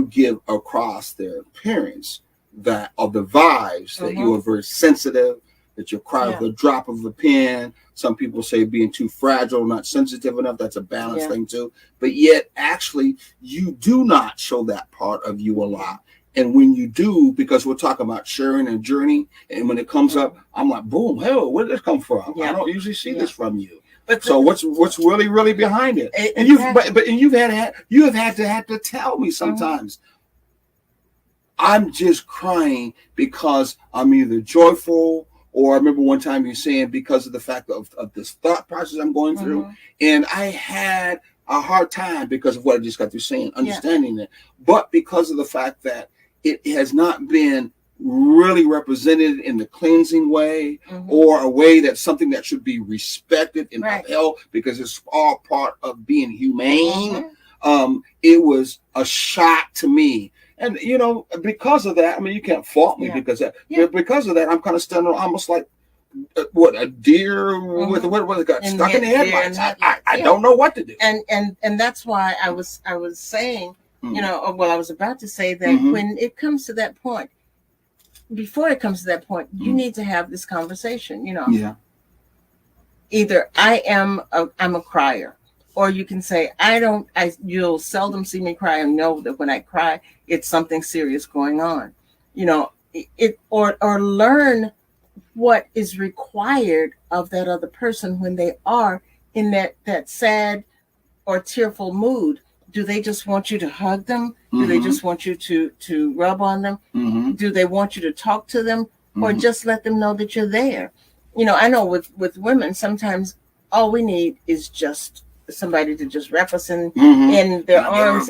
give across their appearance that of the vibes that you are very sensitive, that you cry with a drop of a pen. Some people say being too fragile, not sensitive enough. That's a balance thing too. But yet, actually, you do not show that part of you a lot. And when you do, because we're talking about sharing and journey, and when it comes up, I'm like, boom, hell, where did this come from? I don't usually see this from you. But so what's really, really behind it? And you have had to tell me sometimes. I'm just crying because I'm either joyful, or I remember one time you saying because of the fact of this thought process I'm going through, and I had a hard time because of what I just got through saying, understanding it, but because of the fact that it has not been really represented in the cleansing way, or a way that's something that should be respected and upheld because it's all part of being humane. It was a shock to me. And, you know, because of that, I mean, you can't fault me because of that. Because of that, I'm kind of standing almost like, a deer with what it got stuck in the headlights. I don't know what to do.
And that's why I was saying, you know, well, I was about to say that when it comes to that point, before it comes to that point, you need to have this conversation, you know. Yeah. Either I'm a crier, or you can say, you'll seldom see me cry and know that when I cry, it's something serious going on, you know, or learn what is required of that other person when they are in that sad or tearful mood. Do they just want you to hug them? Do they just want you to rub on them? Do they want you to talk to them, or just let them know that you're there? You know, I know with women, sometimes all we need is just somebody to just wrap us in their arms.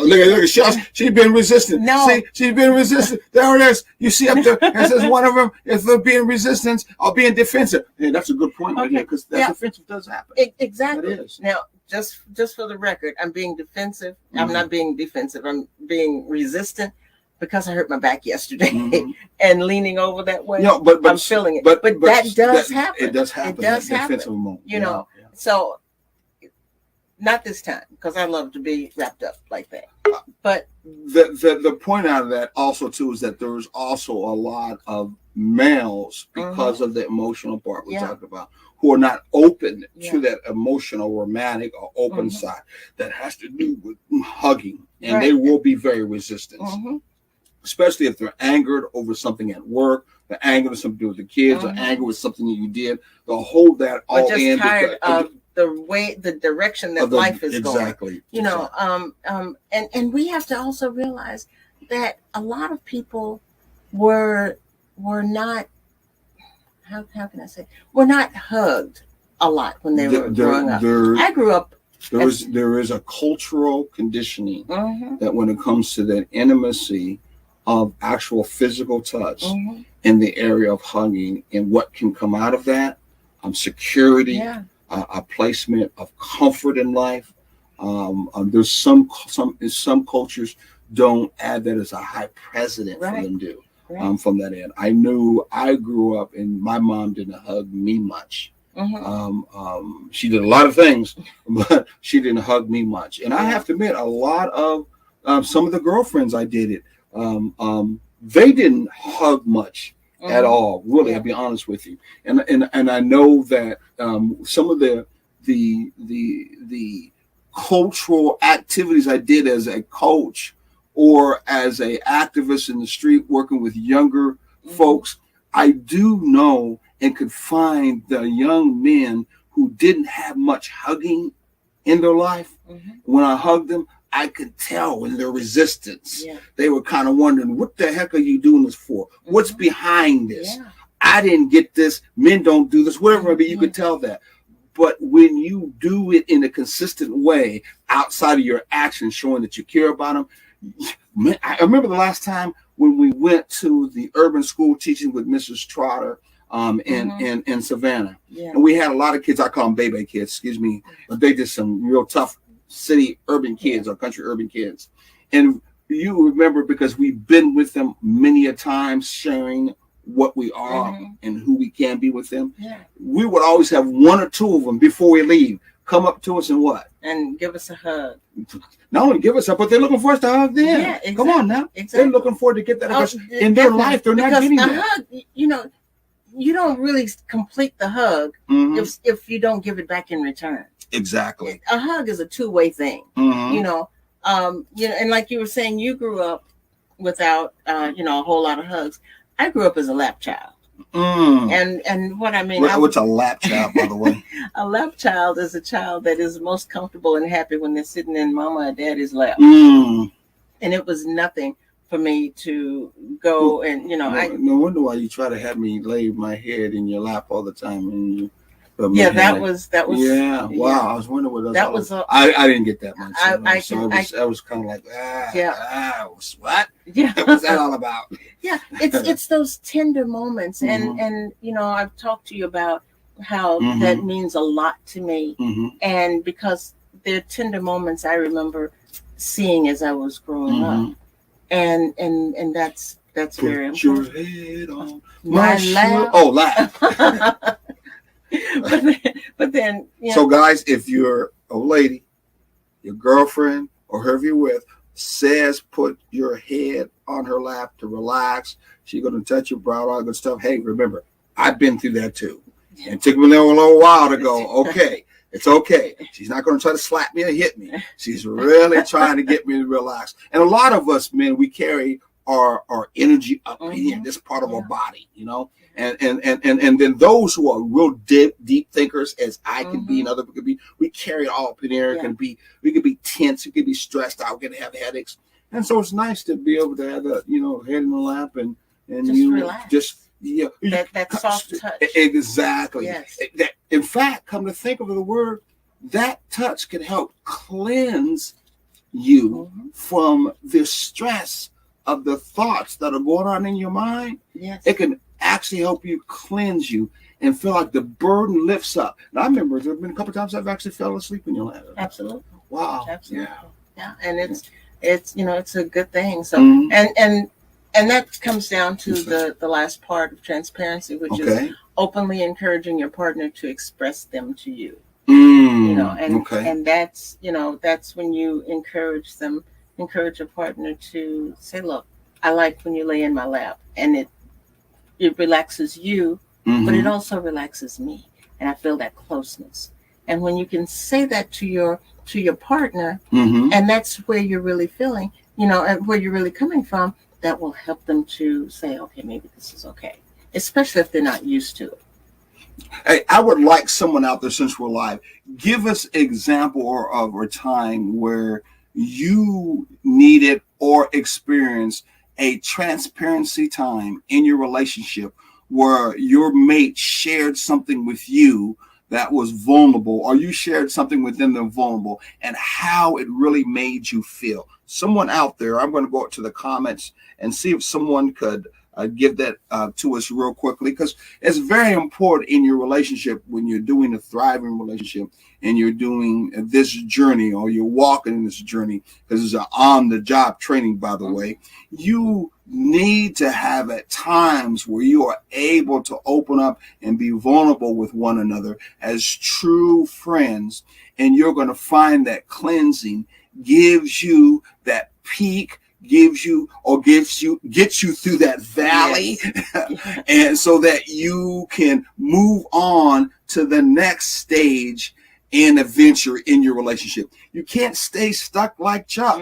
Look at she's been resistant.
No.
See, she's been resistant. There it is. You see up there, it says one of them is for being resistant or being defensive. Yeah, that's a good point right here, because that defensive does happen.
Exactly. It is. Now, just for the record, I'm being defensive. I'm not being defensive. I'm being resistant because I hurt my back yesterday and leaning over that way.
No, but
I'm feeling it. But that does happen.
It does happen.
It does happen. You know, so. Not this time, because I love to be wrapped up like that. But
the point out of that also too is that there's also a lot of males, because of the emotional part we talked about, who are not open to that emotional, romantic, or open side that has to do with hugging, and they will be very resistant, especially if they're angered over something at work. They're angered with something to do with the kids, or angered with something that you did. They'll hold that all
just
in.
Tired of the direction that life is going, you know, and we have to also realize that a lot of people were not, how can I say, were not hugged a lot when they were growing up. I grew up.
There is a cultural conditioning that when it comes to that intimacy of actual physical touch in the area of hugging and what can come out of that, security, a placement of comfort in life. There's some cultures don't add that as a high precedent for them to do. From that end, I grew up and my mom didn't hug me much. She did a lot of things, but she didn't hug me much. And I have to admit, a lot of some of the girlfriends I dated, they didn't hug much at all. Really, I'll be honest with you. And I know that some of the cultural activities I did as a coach or as a activist in the street working with younger folks, I do know and could find the young men who didn't have much hugging in their life. When I hugged them, I could tell in their resistance. They were kind of wondering, what the heck are you doing this for? What's behind this? I didn't get this. Men don't do this, whatever. But you could tell that. But when you do it in a consistent way outside of your actions, showing that you care about them, I remember the last time when we went to the urban school teaching with Mrs. Trotter in Savannah. And we had a lot of kids, I call them baby kids, excuse me, but they did some real tough city urban kids or country urban kids. And you remember, because we've been with them many a time, sharing what we are and who we can be with them. We would always have one or two of them before we leave come up to us and what?
And give us a hug.
Not only give us a, but they're looking for us to hug them.
Yeah, exactly.
Come on now.
Exactly.
They're looking forward to get that hug. In their life, they're not getting that.
Hug, you don't really complete the hug if you don't give it back in return.
Exactly.
A hug is a two-way thing. And like you were saying, you grew up without a whole lot of hugs. I grew up as a lap child. And what I mean,
what's a lap child, by the way?
A lap child is a child that is most comfortable and happy when they're sitting in mama or daddy's lap. And it was nothing for me to go and no
wonder why you try to have me lay my head in your lap all the time. And
that was
yeah. Wow, I was wondering what that was. I didn't get that much. I was kind of like what?
Yeah,
what was that all about?
Yeah, it's those tender moments, and I've talked to you about how that means a lot to me, and because they're tender moments I remember seeing as I was growing up, and that's very important.
Your head on
my lap.
Oh, lap.
but then
So guys, if you're a lady, your girlfriend or whoever you're with says put your head on her lap to relax, she's going to touch your brow, all that good stuff. Hey, remember, I've been through that too. And it took me a little while to go, okay, it's okay. She's not going to try to slap me or hit me. She's really trying to get me to relax. And a lot of us men, we carry our energy up in here, this part of our body, And then those who are real deep thinkers, as I can be and other people can be, we carry it all up in there. We could be tense, we could be stressed out, we could have headaches. And so it's nice to be able to have that, head in the lap and
just
you
relax.
Just
that soft touch.
Exactly.
Yes.
In fact, come to think of the word, that touch can help cleanse you from the stress of the thoughts that are going on in your mind.
Yes.
It can actually help you cleanse you and feel like the burden lifts up. And I remember there have been a couple of times I've actually fell asleep in your lap.
Absolutely.
Wow.
Absolutely. Yeah. And it's it's a good thing. So and that comes down to the last part of transparency, which is openly encouraging your partner to express them to you. And that's that's when you encourage your partner to say, look, I like when you lay in my lap, and it relaxes you, but it also relaxes me, and I feel that closeness. And when you can say that to your partner, and that's where you're really feeling, and where you're really coming from, that will help them to say, okay, maybe this is okay, especially if they're not used to it.
Hey, I would like someone out there, since we're live, give us an example of a time where you needed or experienced a transparency time in your relationship where your mate shared something with you that was vulnerable, or you shared something with them that was vulnerable, and how it really made you feel. Someone out there, I'm going to go to the comments and see if someone could give that to us real quickly, because it's very important in your relationship when you're doing a thriving relationship and you're doing this journey, or you're walking in this journey, because it's an on-the-job training, by the way. You need to have at times where you are able to open up and be vulnerable with one another as true friends, and you're going to find that cleansing gives you that peak, gets you through that valley. Yes. And so that you can move on to the next stage and adventure in your relationship. You can't stay stuck like Chuck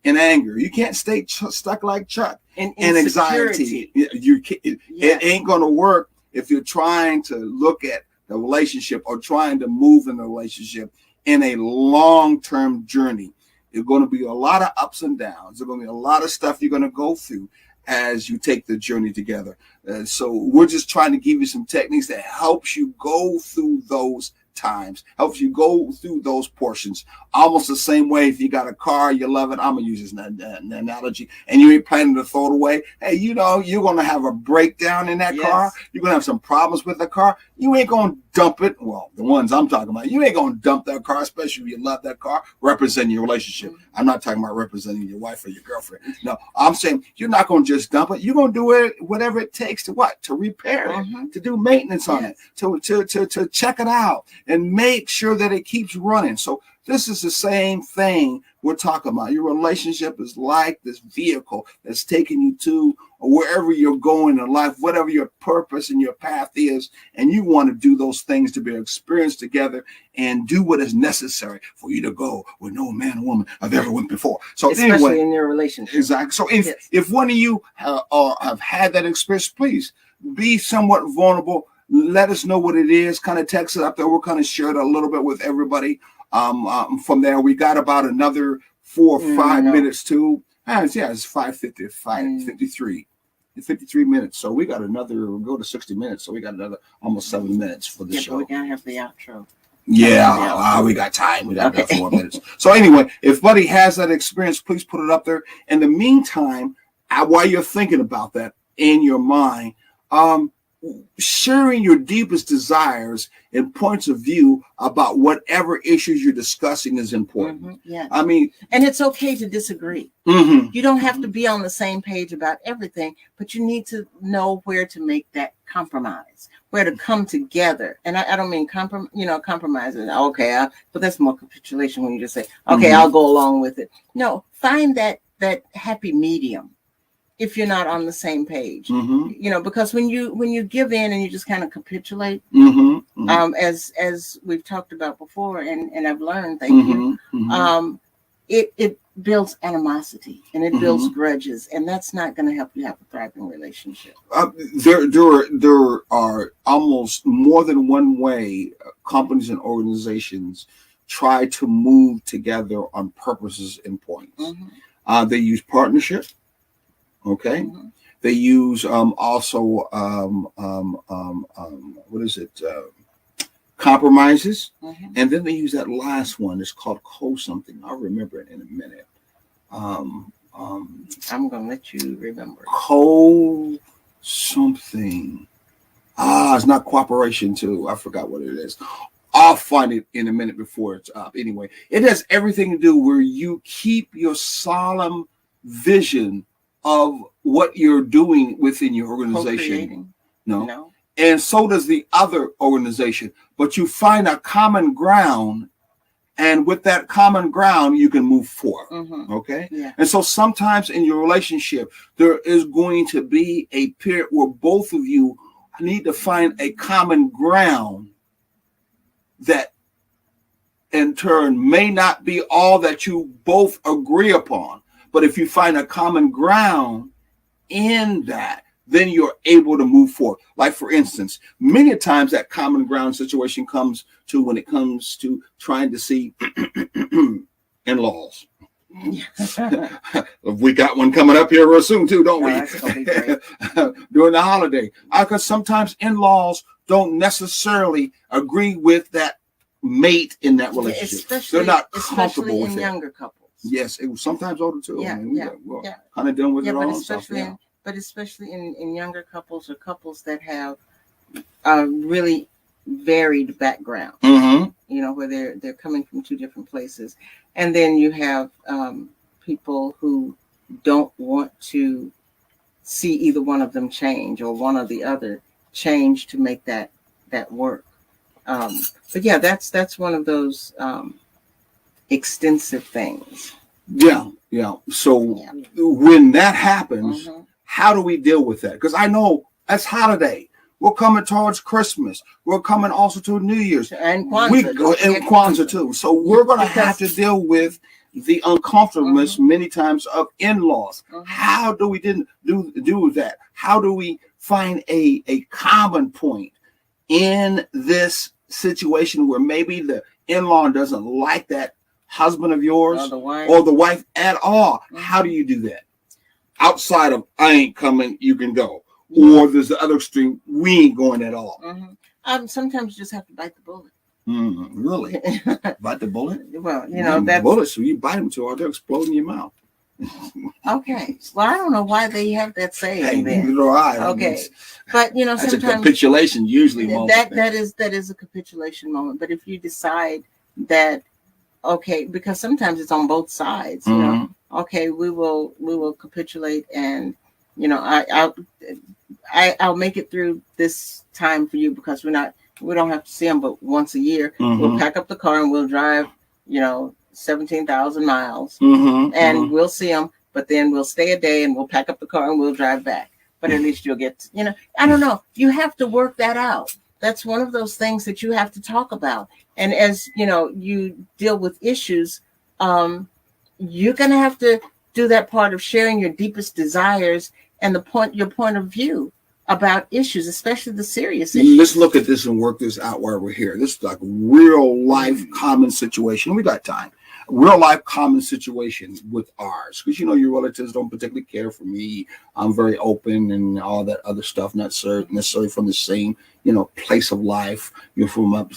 in anger. You can't stay stuck like Chuck in anxiety. It ain't going to work if you're trying to look at the relationship or trying to move in the relationship in a long-term journey. There's going to be a lot of ups and downs. There's going to be a lot of stuff you're going to go through as you take the journey together. So we're just trying to give you some techniques that helps you go through those times, helps you go through those portions. Almost the same way if you got a car, you love it. I'm going to use this analogy, and you ain't planning to throw it away. Hey, you know, you're going to have a breakdown in that car. You're going to have some problems with the car. You ain't going to dump it. Well, the ones I'm talking about, you ain't going to dump that car, especially if you love that car, representing your relationship. I'm not talking about representing your wife or your girlfriend. No, I'm saying you're not going to just dump it. You're going to do it, whatever it takes to what? To repair it, to do maintenance on it, to check it out and make sure that it keeps running. So this is the same thing we're talking about. Your relationship is like this vehicle that's taking you to wherever you're going in life, whatever your purpose and your path is, and you want to do those things to be experienced together and do what is necessary for you to go where no man or woman have ever went before. So
especially
anyway,
in your relationship.
Exactly. So if one of you have had that experience, please be somewhat vulnerable. Let us know what it is. Kind of text it up there. We'll kind of share it a little bit with everybody. From there, we got about another 4 or 5 minutes too. It's 5:50, 5:53. 53 minutes. So we got another, we'll go to 60 minutes. So we got another almost 7 minutes for the show.
But we gotta have the outro.
Yeah, we got time. We got 4 more minutes. So anyway, if Buddy has that experience, please put it up there. In the meantime, while you're thinking about that in your mind, sharing your deepest desires and points of view about whatever issues you're discussing is important. I mean,
and it's okay to disagree. You don't have to be on the same page about everything, but you need to know where to make that compromise, where to come together. And I don't mean compromising. Okay, but that's more capitulation when you just say, okay, I'll go along with it. No, find that happy medium. If you're not on the same page, because when you give in and you just kind of capitulate, as we've talked about before, and I've learned, thank you, it builds animosity and it builds grudges, and that's not going to help you have a thriving relationship.
There are almost more than one way companies and organizations try to move together on purposes and points. They use partnership. Okay. They use also compromises, and then they use that last one. It's called co-something. I'll remember it in a minute.
I'm gonna let you remember.
Co-something. It's not cooperation too. I forgot what it is. I'll find it in a minute before it's up. Anyway, it has everything to do where you keep your solemn vision of what you're doing within your organization. No. And so does the other organization. But you find a common ground, and with that common ground, you can move forward. Okay?
Yeah.
And so sometimes in your relationship, there is going to be a period where both of you need to find a common ground that in turn may not be all that you both agree upon. But if you find a common ground in that, then you're able to move forward. Like, for instance, many times that common ground situation comes to when it comes to trying to see in-laws. We got one coming up here real soon too, don't we?
That's gonna be great.
During the holiday. Because sometimes in-laws don't necessarily agree with that mate in that relationship. They're not comfortable with it.
Younger couples.
Yes, it was sometimes older too.
Yeah,
I mean, kind of dealing with it all.
But especially in younger couples or couples that have a really varied background. You know, where they're coming from two different places, and then you have people who don't want to see either one of them change or one or the other change to make that work. But yeah, that's one of those extensive things.
Yeah. So when that happens, how do we deal with that? Because I know that's holiday. We're coming towards Christmas. We're coming also to New Year's
and Kwanzaa
too. So we're going to have to deal with the uncomfortableness many times of in-laws. How do we do that? How do we find a common point in this situation where maybe the in-law doesn't like that husband of yours or the wife at all? How do you do that? Outside of I ain't coming, you can go. Or there's the other extreme, we ain't going at all.
Sometimes you just have to bite the bullet.
Really? Bite the bullet?
Well, you know, that's
bullets, so you bite them to or they'll explode in your mouth.
Okay. Well, I don't know why they have that saying there.
Neither do I.
Okay. But you know,
that's
sometimes
a capitulation usually
that is a capitulation moment. But if you decide that, okay, because sometimes it's on both sides, you know, okay, we will capitulate, and you know, I'll make it through this time for you because we don't have to see them but once a year. We'll pack up the car and we'll drive, you know, 17,000 miles and we'll see them, but then we'll stay a day and we'll pack up the car and we'll drive back. But at least you'll get, you know, I don't know. You have to work that out. That's one of those things that you have to talk about. And as, you know, you deal with issues, you're going to have to do that part of sharing your deepest desires and your point of view about issues, especially the serious issues.
Let's look at this and work this out while we're here. This is like real life common situation. We got time. Real life common situation with ours, because you know your relatives don't particularly care for me. I'm very open and all that other stuff. Not necessarily from the same, you know, place of life. You're from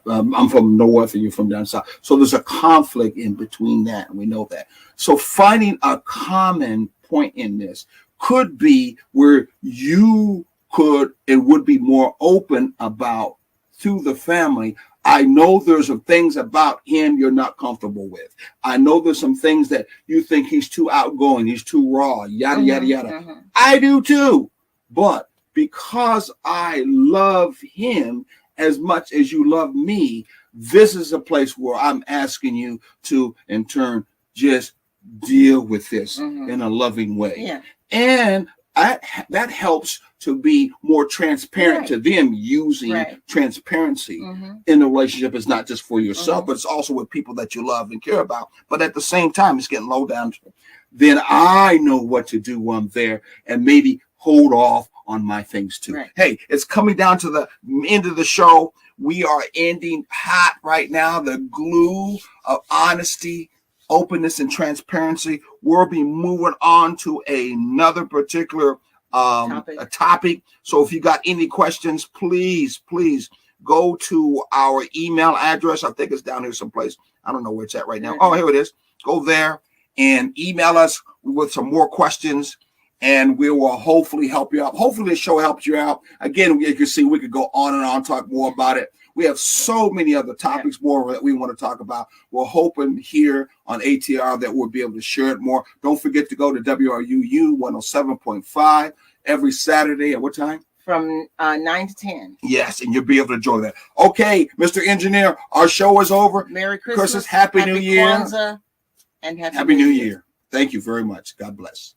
I'm from north and you're from down south. So there's a conflict in between that, and we know that. So finding a common point in this could be where you could and would be more open about through the family. I know there's some things about him you're not comfortable with. I know there's some things that you think he's too outgoing, he's too raw, yada, yada, yada. I do too. But because I love him as much as you love me, this is a place where I'm asking you to, in turn, just deal with this in a loving way.
Yeah.
And that helps to be more transparent to them, using transparency in the relationship. It's not just for yourself, but it's also with people that you love and care about. But at the same time, it's getting low down. Then I know what to do when I'm there and maybe hold off on my things too. Hey, it's coming down to the end of the show. We are ending hot right now. The glue of honesty, openness, and transparency. We'll be moving on to another particular topic. So if you got any questions, please go to our email address. I think it's down here someplace. I don't know where it's at right now. Oh, here it is. Go there and email us with some more questions, and we will hopefully help you out. Hopefully the show helps you out. Again, you can see we could go on and on, talk more about it. We have so many other topics more that we want to talk about. We're hoping here on ATR that we'll be able to share it more. Don't forget to go to WRUU 107.5 every Saturday at what time?
From 9 to 10.
Yes, and you'll be able to join that. Okay, Mr. Engineer, our show is over.
Merry Christmas.
Happy New Year.
Kwanzaa, and
Happy New Year. Thank you very much. God bless.